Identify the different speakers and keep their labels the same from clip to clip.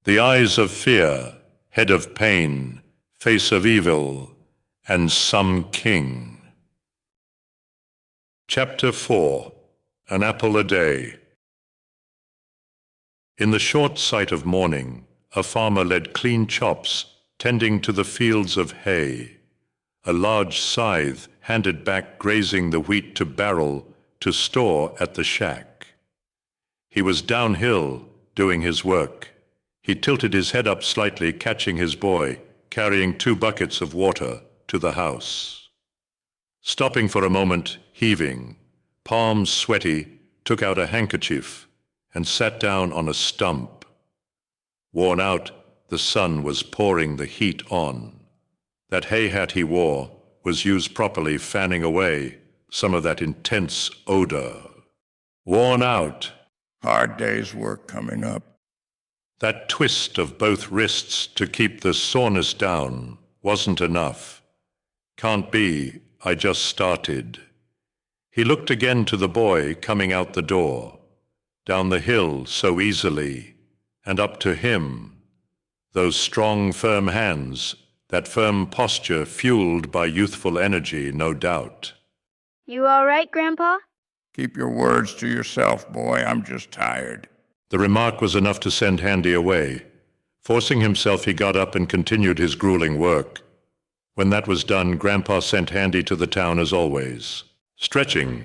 Speaker 1: The eyes of fear, head of pain, face of evil, and some king. Chapter 4. An Apple a Day. In the short sight of morning, a farmer led clean chops, tending to the fields of hay. A large scythe handed back grazing the wheat to barrel to store at the shack. He was downhill, doing his work. He tilted his head up slightly, catching his boy, carrying 2 buckets of water, to the house. Stopping for a moment, heaving, palms sweaty, took out a handkerchief and sat down on a stump. Worn out, the sun was pouring the heat on. That hay hat he wore was used properly, fanning away some of that intense odor. Worn out.
Speaker 2: Hard day's work coming up.
Speaker 1: That twist of both wrists to keep the soreness down wasn't enough. Can't be, I just started. He looked again to the boy coming out the door, down the hill so easily, and up to him. Those strong, firm hands, that firm posture fueled by youthful energy, no doubt.
Speaker 3: You all right, Grandpa?
Speaker 2: Keep your words to yourself, boy. I'm just tired.
Speaker 1: The remark was enough to send Handy away. Forcing himself, he got up and continued his grueling work. When that was done, Grandpa sent Handy to the town as always. Stretching.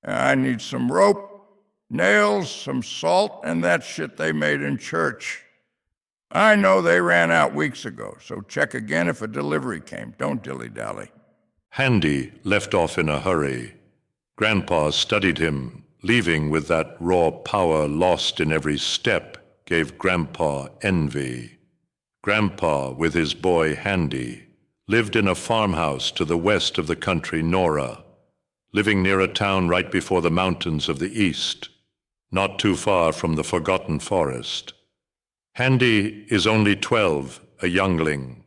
Speaker 2: I need some rope, nails, some salt, and that shit they made in church. I know they ran out weeks ago, so check again if a delivery came. Don't dilly-dally.
Speaker 1: Handy left off in a hurry. Grandpa studied him, leaving with that raw power lost in every step, gave Grandpa envy. Grandpa, with his boy Handy, lived in a farmhouse to the west of the country, Nora, living near a town right before the mountains of the east, not too far from the forgotten forest. Handy is only 12, a youngling.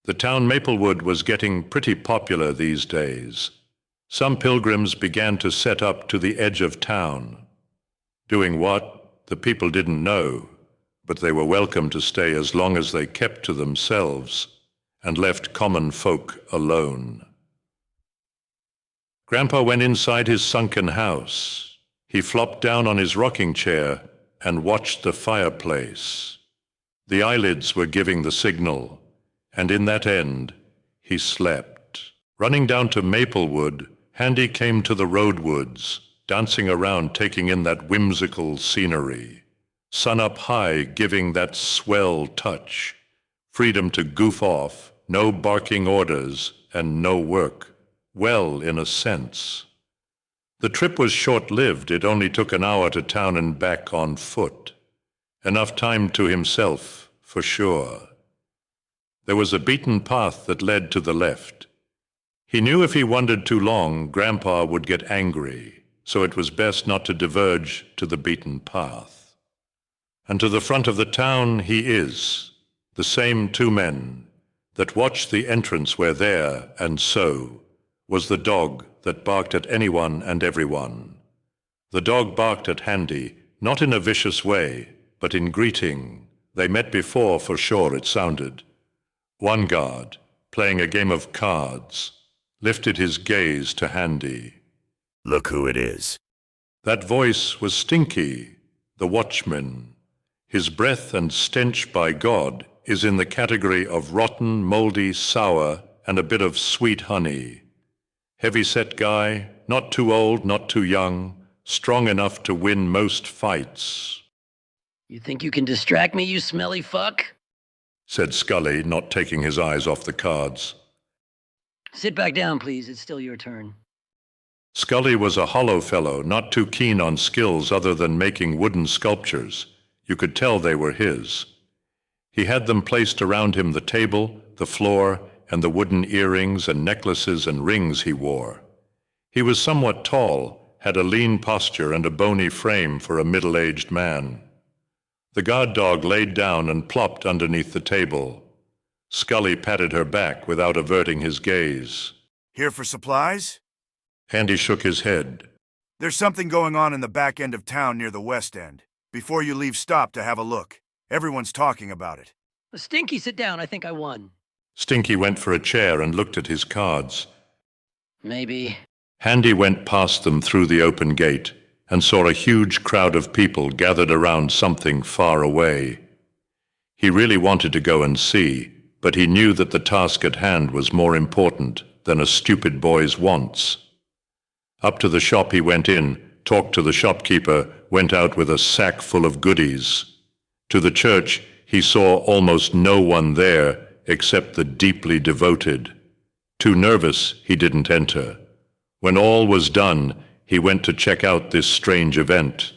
Speaker 1: The town Maplewood was getting pretty popular these days. Some pilgrims began to set up to the edge of town. Doing what, the people didn't know, but they were welcome to stay as long as they kept to themselves and left common folk alone. Grandpa went inside his sunken house. He flopped down on his rocking chair and watched the fireplace. The eyelids were giving the signal, and in that end, he slept. Running down to Maplewood, Handy came to the roadwoods, dancing around, taking in that whimsical scenery. Sun up high, giving that swell touch. Freedom to goof off, no barking orders, and no work. Well, in a sense. The trip was short-lived. It only took an hour to town and back on foot. Enough time to himself, for sure. There was a beaten path that led to the left. He knew if he wandered too long, Grandpa would get angry, so it was best not to diverge to the beaten path. And to the front of the town he is, the same 2 men that watched the entrance were there, and so was the dog that barked at anyone and everyone. The dog barked at Handy, not in a vicious way, but in greeting. They met before, for sure, it sounded. One guard, playing a game of cards, lifted his gaze to Handy.
Speaker 4: Look who it is.
Speaker 1: That voice was Stinky, the watchman. His breath and stench, by God, is in the category of rotten, moldy, sour, and a bit of sweet honey. Heavy-set guy, not too old, not too young, strong enough to win most fights.
Speaker 5: You think you can distract me, you smelly fuck?
Speaker 1: Said Scully, not taking his eyes off the cards.
Speaker 5: Sit back down, please. It's still your turn.
Speaker 1: Scully was a hollow fellow, not too keen on skills other than making wooden sculptures. You could tell they were his. He had them placed around him, the table, the floor, and the wooden earrings and necklaces and rings he wore. He was somewhat tall, had a lean posture and a bony frame for a middle-aged man. The guard dog laid down and plopped underneath the table. Scully patted her back without averting his gaze.
Speaker 4: Here for supplies?
Speaker 1: Handy shook his head.
Speaker 4: There's something going on in the back end of town near the west end. Before you leave, stop to have a look. Everyone's talking about it.
Speaker 5: Stinky, sit down. I think I won.
Speaker 1: Stinky went for a chair and looked at his cards.
Speaker 5: Maybe.
Speaker 1: Handy went past them through the open gate and saw a huge crowd of people gathered around something far away. He really wanted to go and see, but he knew that the task at hand was more important than a stupid boy's wants. Up to the shop he went in, talked to the shopkeeper, went out with a sack full of goodies. To the church, he saw almost no one there except the deeply devoted. Too nervous, he didn't enter. When all was done, he went to check out this strange event.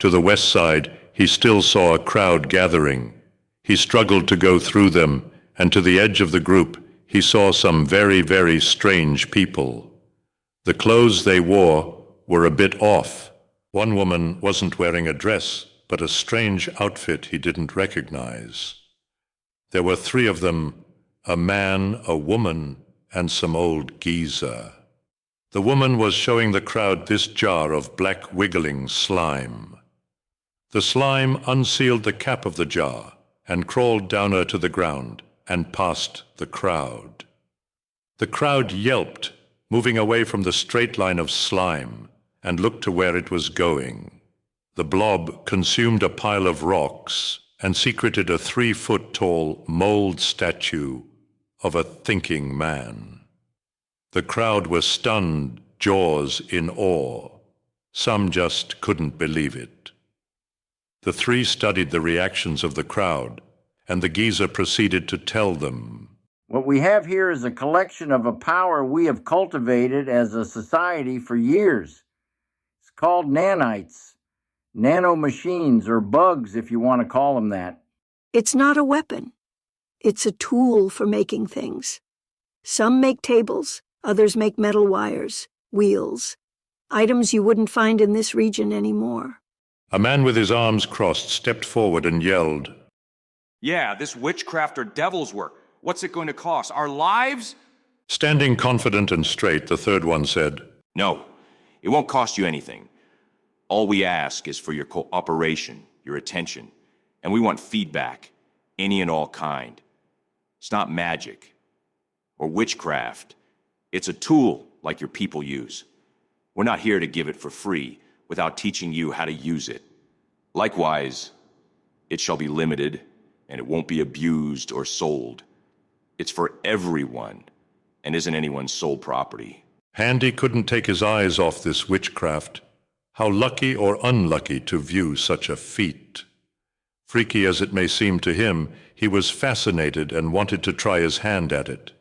Speaker 1: To the west side, he still saw a crowd gathering. He struggled to go through them, and to the edge of the group, he saw some very, very strange people. The clothes they wore were a bit off. One woman wasn't wearing a dress, but a strange outfit he didn't recognize. There were three of them, a man, a woman, and some old geezer. The woman was showing the crowd this jar of black wiggling slime. The slime unsealed the cap of the jar and crawled down her to the ground and past the crowd. The crowd yelped, moving away from the straight line of slime, and looked to where it was going. The blob consumed a pile of rocks and secreted a 3-foot-tall mold statue of a thinking man. The crowd was stunned, jaws in awe. Some just couldn't believe it. The three studied the reactions of the crowd, and the geezer proceeded to tell them.
Speaker 6: What we have here is a collection of a power we have cultivated as a society for years. It's called nanites, nanomachines, or bugs if you want to call them that.
Speaker 7: It's not a weapon. It's a tool for making things. Some make tables, others make metal wires, wheels, items you wouldn't find in this region anymore.
Speaker 1: A man with his arms crossed stepped forward and yelled,
Speaker 8: "Yeah, this witchcraft or devil's work. What's it going to cost? Our lives?"
Speaker 1: Standing confident and straight, the third one said,
Speaker 8: No, it won't cost you anything. All we ask is for your cooperation, your attention, and we want feedback, any and all kind. It's not magic or witchcraft. It's a tool like your people use. We're not here to give it for free without teaching you how to use it. Likewise, it shall be limited, and it won't be abused or sold. It's for everyone, and isn't anyone's sole property.
Speaker 1: Handy couldn't take his eyes off this witchcraft. How lucky or unlucky to view such a feat. Freaky as it may seem to him, he was fascinated and wanted to try his hand at it.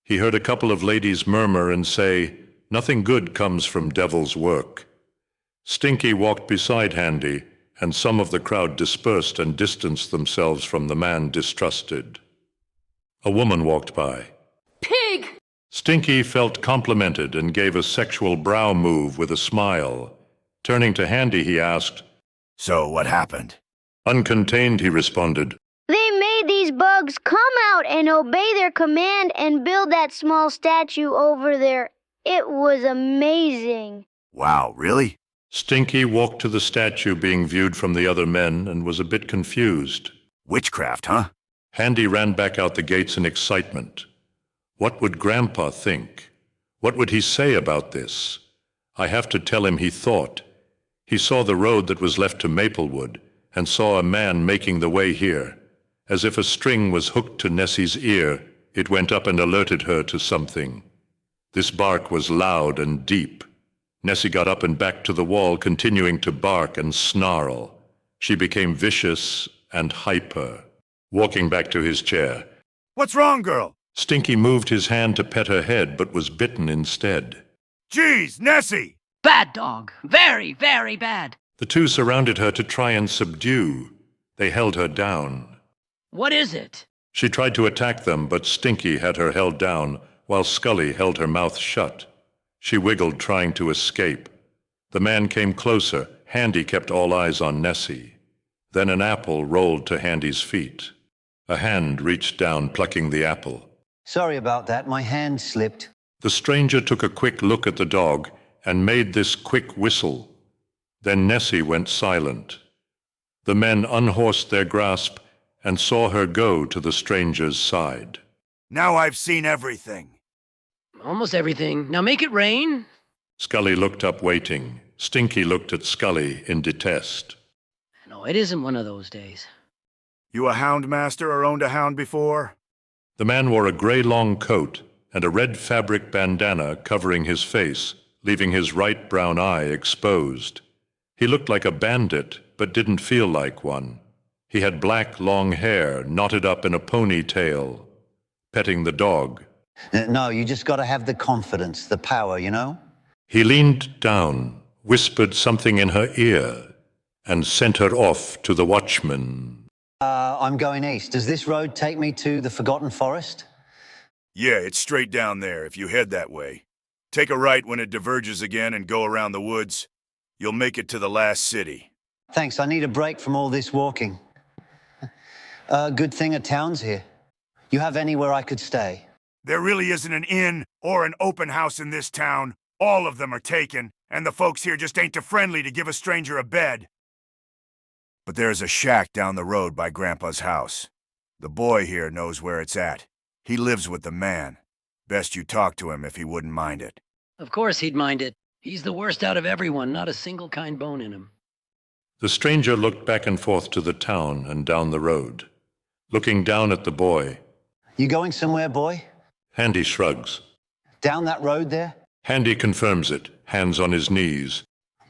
Speaker 1: He heard a couple of ladies murmur and say, "Nothing good comes from devil's work." Stinky walked beside Handy, and some of the crowd dispersed and distanced themselves from the man distrusted. A woman walked by.
Speaker 9: Pig!
Speaker 1: Stinky felt complimented and gave a sexual brow move with a smile. Turning to Handy, he asked,
Speaker 4: So what happened?
Speaker 1: Uncontained, he responded.
Speaker 3: They made these bugs come out and obey their command and build that small statue over there. It was amazing.
Speaker 4: Wow, really?
Speaker 1: Stinky walked to the statue being viewed from the other men and was a bit confused.
Speaker 4: Witchcraft, huh?
Speaker 1: Handy ran back out the gates in excitement. What would Grandpa think? What would he say about this? I have to tell him, he thought. He saw the road that was left to Maplewood and saw a man making the way here. As if a string was hooked to Nessie's ear, it went up and alerted her to something. This bark was loud and deep. Nessie got up and back to the wall, continuing to bark and snarl. She became vicious and hyper. Walking back to his chair.
Speaker 4: What's wrong, girl?
Speaker 1: Stinky moved his hand to pet her head, but was bitten instead.
Speaker 4: Jeez, Nessie!
Speaker 5: Bad dog. Very, very bad.
Speaker 1: The two surrounded her to try and subdue. They held her down.
Speaker 5: What is it?
Speaker 1: She tried to attack them, but Stinky had her held down, while Scully held her mouth shut. She wiggled, trying to escape. The man came closer. Handy kept all eyes on Nessie. Then an apple rolled to Handy's feet. A hand reached down, plucking the apple.
Speaker 10: Sorry about that, my hand slipped.
Speaker 1: The stranger took a quick look at the dog and made this quick whistle. Then Nessie went silent. The men unhorsed their grasp and saw her go to the stranger's side.
Speaker 4: Now I've seen everything.
Speaker 5: Almost everything. Now make it rain.
Speaker 1: Scully looked up, waiting. Stinky looked at Scully in detest.
Speaker 5: No, it isn't one of those days.
Speaker 4: You a hound master or owned a hound before?
Speaker 1: The man wore a gray long coat and a red fabric bandana covering his face, leaving his right brown eye exposed. He looked like a bandit, but didn't feel like one. He had black long hair knotted up in a ponytail, petting the dog.
Speaker 10: No, you just got to have the confidence, the power, you know?
Speaker 1: He leaned down, whispered something in her ear, and sent her off to the watchman.
Speaker 10: I'm going east. Does this road take me to the Forgotten Forest?
Speaker 4: Yeah, it's straight down there if you head that way. Take a right when it diverges again and go around the woods. You'll make it to the last city.
Speaker 10: Thanks, I need a break from all this walking. Good thing a town's here. You have anywhere I could stay?
Speaker 4: There really isn't an inn or an open house in this town. All of them are taken, and the folks here just ain't too friendly to give a stranger a bed. But there's a shack down the road by Grandpa's house. The boy here knows where it's at. He lives with the man. Best you talk to him if he wouldn't mind it.
Speaker 5: Of course he'd mind it. He's the worst out of everyone, not a single kind bone in him.
Speaker 1: The stranger looked back and forth to the town and down the road, looking down at the boy.
Speaker 10: You going somewhere, boy?
Speaker 1: Handy shrugs.
Speaker 10: Down that road there?
Speaker 1: Handy confirms it, hands on his knees.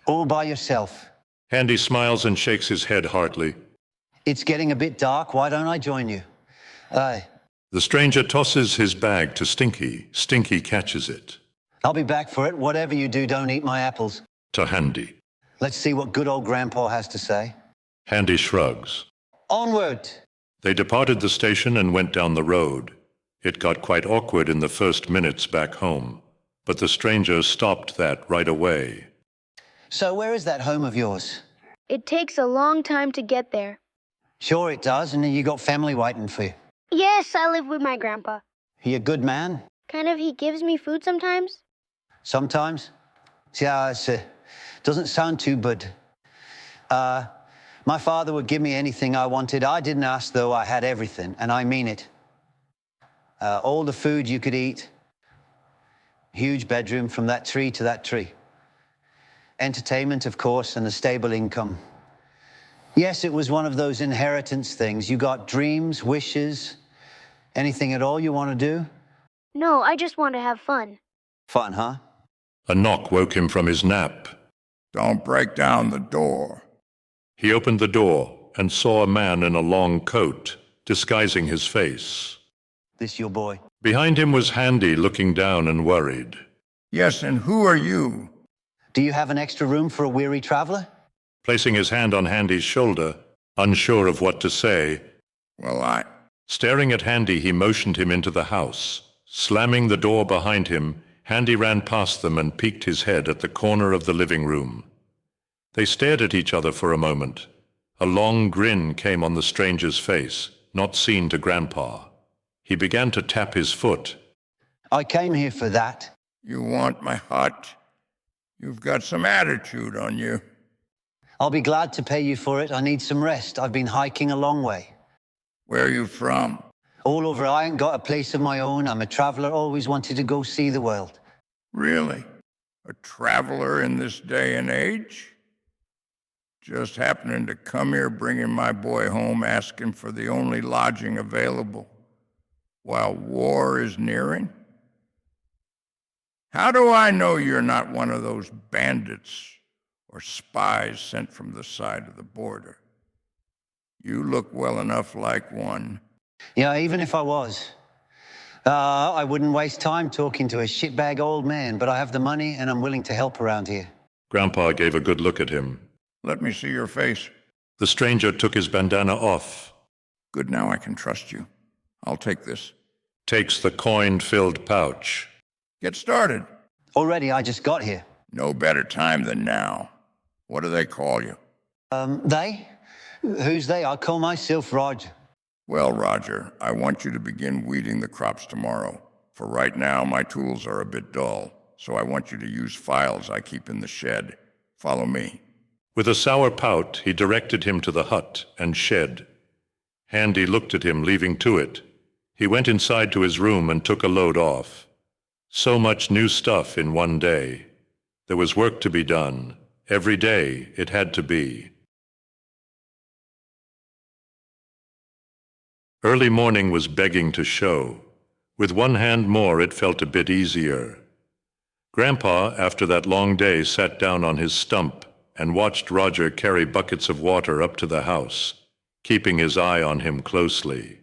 Speaker 10: All by yourself?
Speaker 1: Handy smiles and shakes his head heartily.
Speaker 10: It's getting a bit dark. Why don't I join you? Aye.
Speaker 1: The stranger tosses his bag to Stinky. Stinky catches it.
Speaker 10: I'll be back for it. Whatever you do, don't eat my apples.
Speaker 1: To Handy.
Speaker 10: Let's see what good old Grandpa has to say.
Speaker 1: Handy shrugs.
Speaker 10: Onward!
Speaker 1: They departed the station and went down the road. It got quite awkward in the first minutes back home, but the stranger stopped that right away.
Speaker 10: So where is that home of yours?
Speaker 3: It takes a long time to get there.
Speaker 10: Sure it does, and you got family waiting for you.
Speaker 3: Yes, I live with my grandpa.
Speaker 10: He a good man?
Speaker 3: Kind of, he gives me food sometimes.
Speaker 10: Sometimes? Yeah, it doesn't sound too good. My father would give me anything I wanted. I didn't ask, though. I had everything, and I mean it. All the food you could eat. Huge bedroom from that tree to that tree. Entertainment, of course, and a stable income. Yes, it was one of those inheritance things. You got dreams, wishes, anything at all you want to do?
Speaker 3: No, I just want to have fun.
Speaker 10: Fun, huh?
Speaker 1: A knock woke him from his nap.
Speaker 2: Don't break down the door.
Speaker 1: He opened the door and saw a man in a long coat, disguising his face.
Speaker 10: This your boy?
Speaker 1: Behind him was Handy, looking down and worried.
Speaker 2: Yes, and who are you?
Speaker 10: Do you have an extra room for a weary traveler?
Speaker 1: Placing his hand on Handy's shoulder, unsure of what to say.
Speaker 2: Well,
Speaker 1: Staring at Handy, he motioned him into the house. Slamming the door behind him, Handy ran past them and peeked his head at the corner of the living room. They stared at each other for a moment. A long grin came on the stranger's face, not seen to Grandpa. He began to tap his foot.
Speaker 10: I came here for that.
Speaker 2: You want my hut? You've got some attitude on you.
Speaker 10: I'll be glad to pay you for it. I need some rest. I've been hiking a long way.
Speaker 2: Where are you from?
Speaker 10: All over. I ain't got a place of my own. I'm a traveler, always wanted to go see the world.
Speaker 2: Really? A traveler in this day and age? Just happening to come here bringing my boy home asking for the only lodging available while war is nearing? How do I know you're not one of those bandits or spies sent from the side of the border? You look well enough like one.
Speaker 10: Yeah, even if I was. I wouldn't waste time talking to a shitbag old man, but I have the money and I'm willing to help around here.
Speaker 1: Grandpa gave a good look at him.
Speaker 2: Let me see your face.
Speaker 1: The stranger took his bandana off.
Speaker 2: Good, now I can trust you. I'll take this.
Speaker 1: Takes the coin-filled pouch.
Speaker 2: Get started.
Speaker 10: Already, I just got here.
Speaker 2: No better time than now. What do they call you?
Speaker 10: They? Who's they? I call myself Roger.
Speaker 2: Well, Roger, I want you to begin weeding the crops tomorrow. For right now, my tools are a bit dull, so I want you to use files I keep in the shed. Follow me.
Speaker 1: With a sour pout, he directed him to the hut and shed. Handy looked at him, leaving to it. He went inside to his room and took a load off. So much new stuff in one day. There was work to be done. Every day it had to be. Early morning was begging to show. With one hand more, it felt a bit easier. Grandpa, after that long day, sat down on his stump and watched Roger carry buckets of water up to the house, keeping his eye on him closely.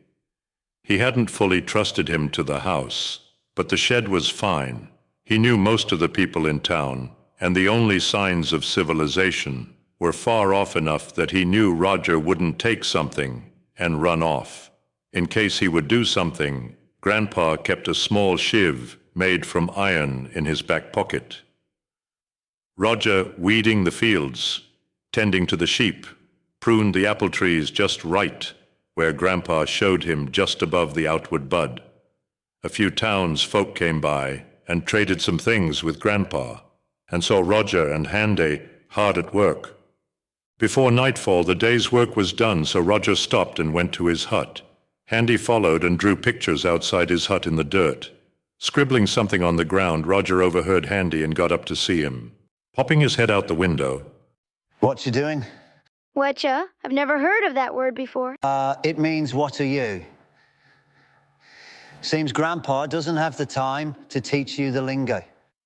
Speaker 1: He hadn't fully trusted him to the house, but the shed was fine. He knew most of the people in town, and the only signs of civilization were far off enough that he knew Roger wouldn't take something and run off. In case he would do something, Grandpa kept a small shiv made from iron in his back pocket. Roger, weeding the fields, tending to the sheep, pruned the apple trees just right, where Grandpa showed him just above the outward bud. A few townsfolk came by and traded some things with Grandpa, and saw Roger and Handy hard at work. Before nightfall, the day's work was done, so Roger stopped and went to his hut. Handy followed and drew pictures outside his hut in the dirt. Scribbling something on the ground, Roger overheard Handy and got up to see him. Popping his head out the window.
Speaker 10: What you doing?
Speaker 3: Whatcha? I've never heard of that word before.
Speaker 10: It means what are you? Seems Grandpa doesn't have the time to teach you the lingo.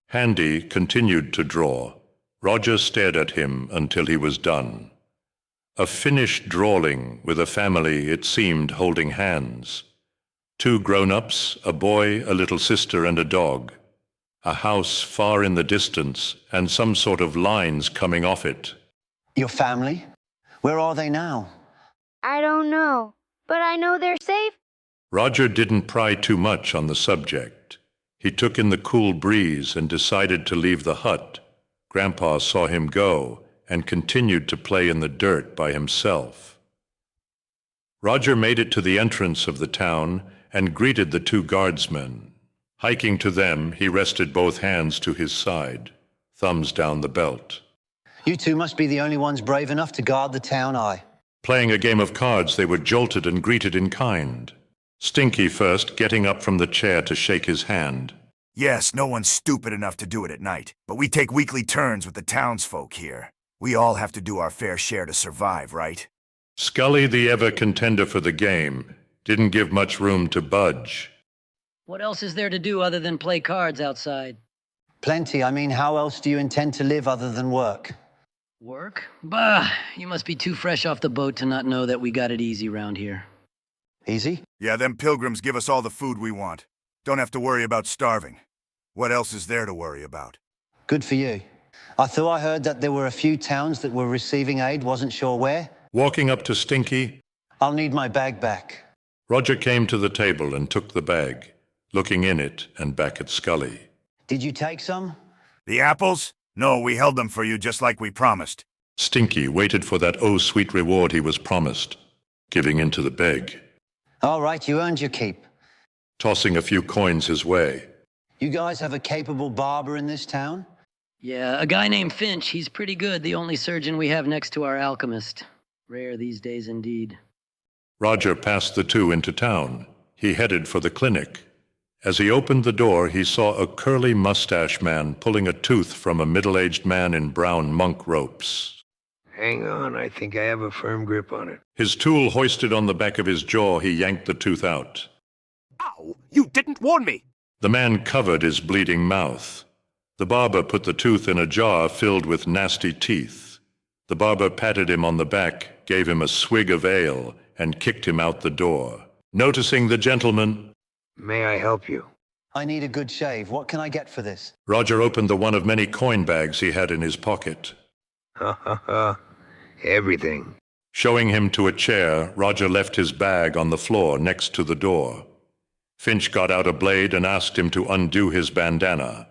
Speaker 1: Handy continued to draw. Roger stared at him until he was done. A finished drawing with a family, it seemed, holding hands. 2 grown-ups, a boy, a little sister, and a dog. A house far in the distance, and some sort of lines coming off it.
Speaker 10: Your family? Where are they now?
Speaker 3: I don't know, but I know they're safe.
Speaker 1: Roger didn't pry too much on the subject. He took in the cool breeze and decided to leave the hut. Grandpa saw him go and continued to play in the dirt by himself. Roger made it to the entrance of the town and greeted the 2 guardsmen. Hiking to them, he rested both hands to his side, thumbs down the belt.
Speaker 10: You two must be the only ones brave enough to guard the town eye.
Speaker 1: Playing a game of cards, they were jolted and greeted in kind. Stinky first, getting up from the chair to shake his hand.
Speaker 4: Yes, no one's stupid enough to do it at night, but we take weekly turns with the townsfolk here. We all have to do our fair share to survive, right?
Speaker 1: Scully, the ever-contender for the game, didn't give much room to budge.
Speaker 5: What else is there to do other than play cards outside?
Speaker 10: Plenty. I mean, how else do you intend to live other than work?
Speaker 5: Work? Bah, you must be too fresh off the boat to not know that we got it easy round here.
Speaker 10: Easy?
Speaker 4: Yeah, them pilgrims give us all the food we want. Don't have to worry about starving. What else is there to worry about?
Speaker 10: Good for you. I thought I heard that there were a few towns that were receiving aid, wasn't sure where.
Speaker 1: Walking up to Stinky,
Speaker 10: I'll need my bag back.
Speaker 1: Roger came to the table and took the bag, looking in it and back at Scully.
Speaker 10: Did you take some?
Speaker 4: The apples? No, we held them for you just like we promised.
Speaker 1: Stinky waited for that sweet reward he was promised, giving in to the beg,
Speaker 10: All right, you earned your keep.
Speaker 1: tossing a few coins his way.
Speaker 10: You guys have a capable barber in this town?
Speaker 5: Yeah, a guy named Finch. He's pretty good, the only surgeon we have next to our alchemist. Rare these days indeed.
Speaker 1: Roger passed the 2 into town. He headed for the clinic. As he opened the door, he saw a curly mustache man pulling a tooth from a middle-aged man in brown monk ropes.
Speaker 9: Hang on, I think I have a firm grip on it.
Speaker 1: His tool hoisted on the back of his jaw, he yanked the tooth out.
Speaker 11: Ow! You didn't warn me!
Speaker 1: The man covered his bleeding mouth. The barber put the tooth in a jar filled with nasty teeth. The barber patted him on the back, gave him a swig of ale, and kicked him out the door. Noticing the gentleman,
Speaker 9: May I help you?
Speaker 10: I need a good shave. What can I get for this?
Speaker 1: Roger opened the one of many coin bags he had in his pocket.
Speaker 9: Ha ha ha. Everything.
Speaker 1: Showing him to a chair, Roger left his bag on the floor next to the door. Finch got out a blade and asked him to undo his bandana.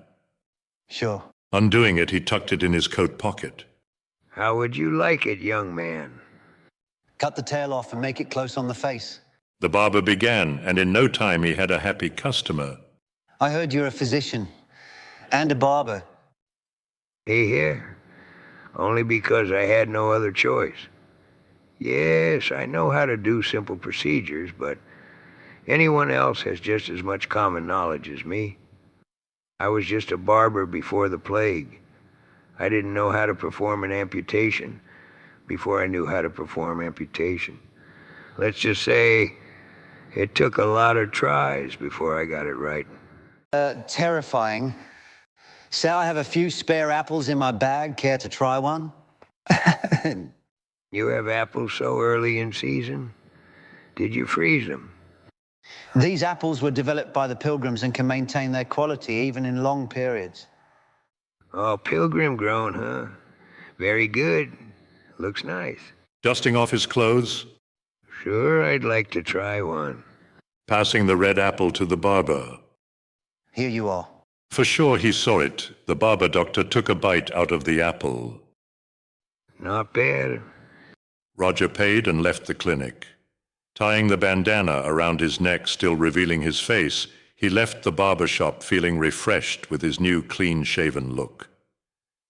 Speaker 10: Sure.
Speaker 1: Undoing it, he tucked it in his coat pocket.
Speaker 9: How would you like it, young man?
Speaker 10: Cut the tail off and make it close on the face.
Speaker 1: The barber began, and in no time he had a happy customer.
Speaker 10: I heard you're a physician and a barber.
Speaker 9: Hey here. only because I had no other choice. Yes, I know how to do simple procedures, but anyone else has just as much common knowledge as me. I was just a barber before the plague. I didn't know how to perform an amputation before I knew how to perform amputation. Let's just say it took a lot of tries before I got it right.
Speaker 10: Terrifying. Say I have a few spare apples in my bag. Care to try one?
Speaker 9: You have apples so early in season? Did you freeze them?
Speaker 10: These apples were developed by the Pilgrims and can maintain their quality even in long periods.
Speaker 9: Oh, pilgrim grown, huh? Very good. Looks nice.
Speaker 1: Dusting off his clothes,
Speaker 9: Sure, I'd like to try one.
Speaker 1: passing the red apple to the barber.
Speaker 10: Here you are.
Speaker 1: For sure he saw it. The barber doctor took a bite out of the apple.
Speaker 9: Not bad.
Speaker 1: Roger paid and left the clinic. Tying the bandana around his neck, still revealing his face, he left the barber shop feeling refreshed with his new clean-shaven look.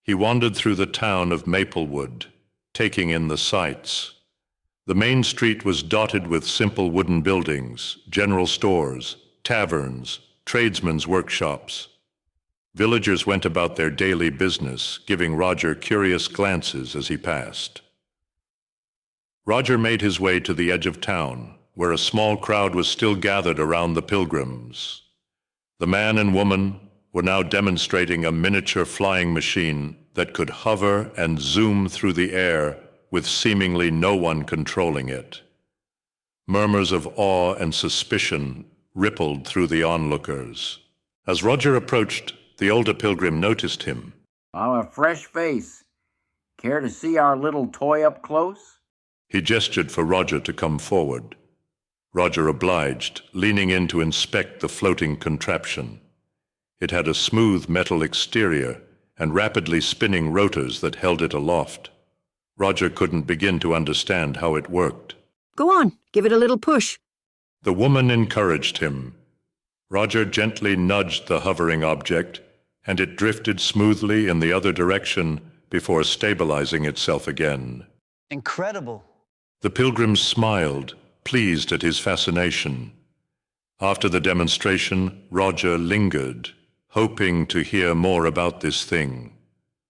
Speaker 1: He wandered through the town of Maplewood, taking in the sights. The main street was dotted with simple wooden buildings, general stores, taverns, tradesmen's workshops. Villagers went about their daily business, giving Roger curious glances as he passed. Roger made his way to the edge of town, where a small crowd was still gathered around the pilgrims. The man and woman were now demonstrating a miniature flying machine that could hover and zoom through the air with seemingly no one controlling it. Murmurs of awe and suspicion rippled through the onlookers. As Roger approached, the older pilgrim noticed him.
Speaker 6: A fresh face. Care to see our little toy up close?
Speaker 1: He gestured for Roger to come forward. Roger obliged, leaning in to inspect the floating contraption. It had a smooth metal exterior and rapidly spinning rotors that held it aloft. Roger couldn't begin to understand how it worked.
Speaker 7: Go on, give it a little push.
Speaker 1: The woman encouraged him. Roger gently nudged the hovering object, and it drifted smoothly in the other direction before stabilizing itself again.
Speaker 10: Incredible.
Speaker 1: The pilgrim smiled, pleased at his fascination. After the demonstration, Roger lingered, hoping to hear more about this thing.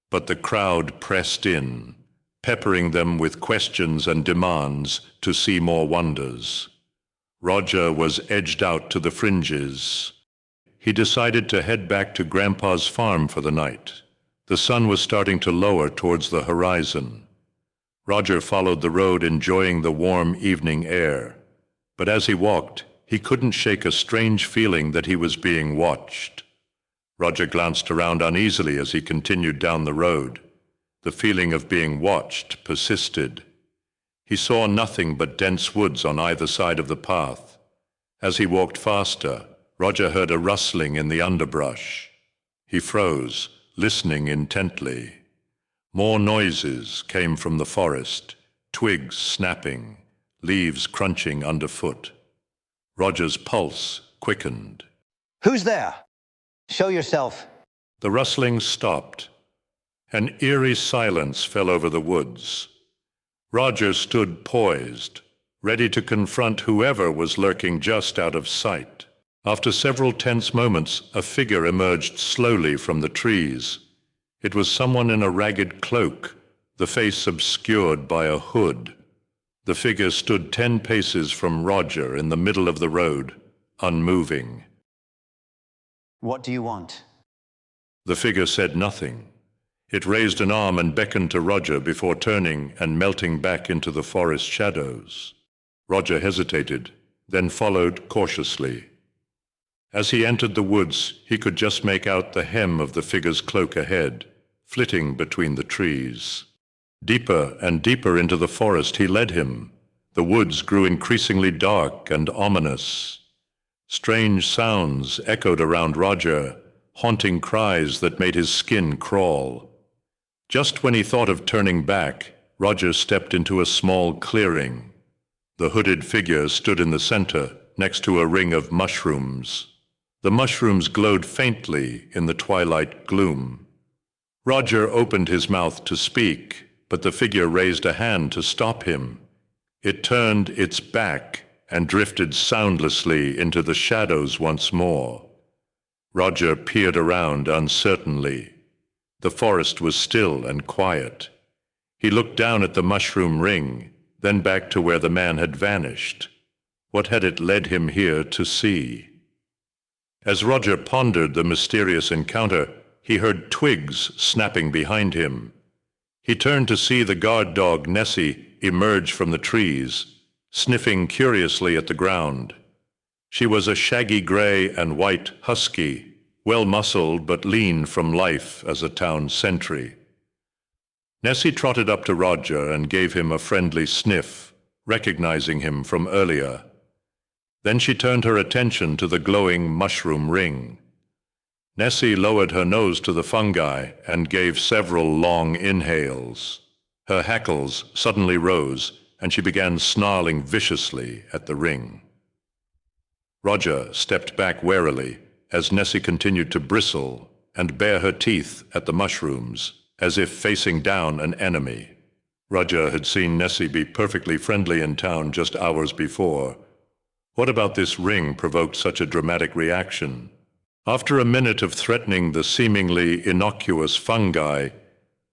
Speaker 1: But the crowd pressed in, peppering them with questions and demands to see more wonders. Roger was edged out to the fringes. He decided to head back to Grandpa's farm for the night. The sun was starting to lower towards the horizon. Roger followed the road, enjoying the warm evening air. But as he walked, he couldn't shake a strange feeling that he was being watched. Roger glanced around uneasily as he continued down the road. The feeling of being watched persisted. He saw nothing but dense woods on either side of the path. As he walked faster, Roger heard a rustling in the underbrush. He froze, listening intently. More noises came from the forest, twigs snapping, leaves crunching underfoot. Roger's pulse quickened.
Speaker 10: Who's there? Show yourself.
Speaker 1: The rustling stopped. An eerie silence fell over the woods. Roger stood poised, ready to confront whoever was lurking just out of sight. After several tense moments, a figure emerged slowly from the trees. It was someone in a ragged cloak, the face obscured by a hood. The figure stood 10 paces from Roger in the middle of the road, unmoving.
Speaker 10: What do you want?
Speaker 1: The figure said nothing. It raised an arm and beckoned to Roger before turning and melting back into the forest shadows. Roger hesitated, then followed cautiously. As he entered the woods, he could just make out the hem of the figure's cloak ahead, flitting between the trees. Deeper and deeper into the forest he led him. The woods grew increasingly dark and ominous. Strange sounds echoed around Roger, haunting cries that made his skin crawl. Just when he thought of turning back, Roger stepped into a small clearing. The hooded figure stood in the center, next to a ring of mushrooms. The mushrooms glowed faintly in the twilight gloom. Roger opened his mouth to speak, but the figure raised a hand to stop him. It turned its back and drifted soundlessly into the shadows once more. Roger peered around uncertainly. The forest was still and quiet. He looked down at the mushroom ring, then back to where the man had vanished. What had it led him here to see? As Roger pondered the mysterious encounter, he heard twigs snapping behind him. He turned to see the guard dog Nessie emerge from the trees, sniffing curiously at the ground. She was a shaggy gray and white husky, well-muscled but lean from life as a town sentry. Nessie trotted up to Roger and gave him a friendly sniff, recognizing him from earlier. Then she turned her attention to the glowing mushroom ring. Nessie lowered her nose to the fungi and gave several long inhales. Her hackles suddenly rose, and she began snarling viciously at the ring. Roger stepped back warily as Nessie continued to bristle and bare her teeth at the mushrooms, as if facing down an enemy. Roger had seen Nessie be perfectly friendly in town just hours before. What about this ring provoked such a dramatic reaction? After a minute of threatening the seemingly innocuous fungi,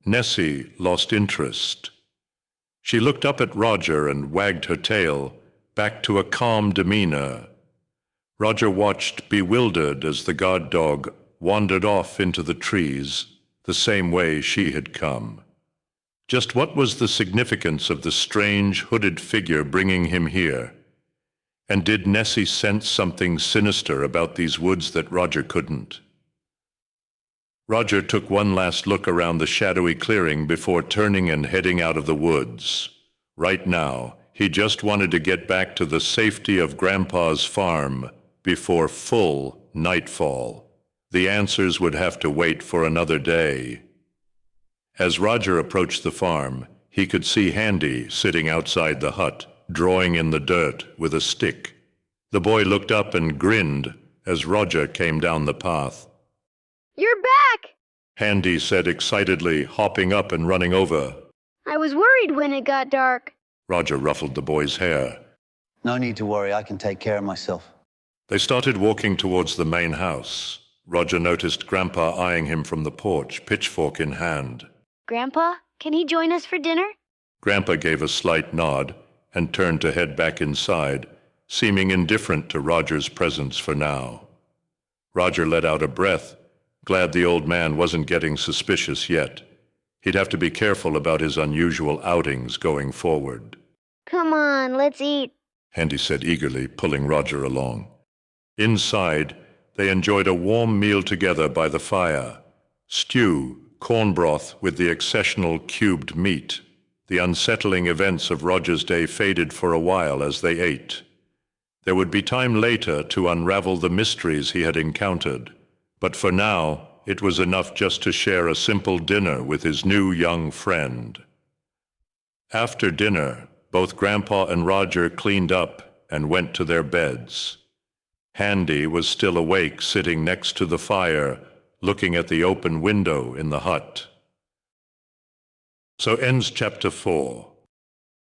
Speaker 1: Nessie lost interest. She looked up at Roger and wagged her tail, back to a calm demeanor. Roger watched bewildered as the guard dog wandered off into the trees, the same way she had come. Just what was the significance of the strange hooded figure bringing him here? And did Nessie sense something sinister about these woods that Roger couldn't? Roger took one last look around the shadowy clearing before turning and heading out of the woods. Right now, he just wanted to get back to the safety of Grandpa's farm before full nightfall. The answers would have to wait for another day. As Roger approached the farm, he could see Handy sitting outside the hut, drawing in the dirt with a stick. The boy looked up and grinned as Roger came down the path.
Speaker 3: You're back!
Speaker 1: Handy said excitedly, hopping up and running over.
Speaker 3: I was worried when it got dark.
Speaker 1: Roger ruffled the boy's hair.
Speaker 10: No need to worry, I can take care of myself.
Speaker 1: They started walking towards the main house. Roger noticed Grandpa eyeing him from the porch, pitchfork in hand.
Speaker 3: Grandpa, can he join us for dinner?
Speaker 1: Grandpa gave a slight nod and turned to head back inside, seeming indifferent to Roger's presence for now. Roger let out a breath, glad the old man wasn't getting suspicious yet. He'd have to be careful about his unusual outings going forward.
Speaker 3: Come on, let's eat.
Speaker 1: Handy said eagerly, pulling Roger along. Inside, they enjoyed a warm meal together by the fire. Stew, corn broth with the accessional cubed meat. The unsettling events of Roger's day faded for a while as they ate. There would be time later to unravel the mysteries he had encountered, but for now, it was enough just to share a simple dinner with his new young friend. After dinner, both Grandpa and Roger cleaned up and went to their beds. Handy was still awake, sitting next to the fire, looking at the open window in the hut. So ends chapter 4.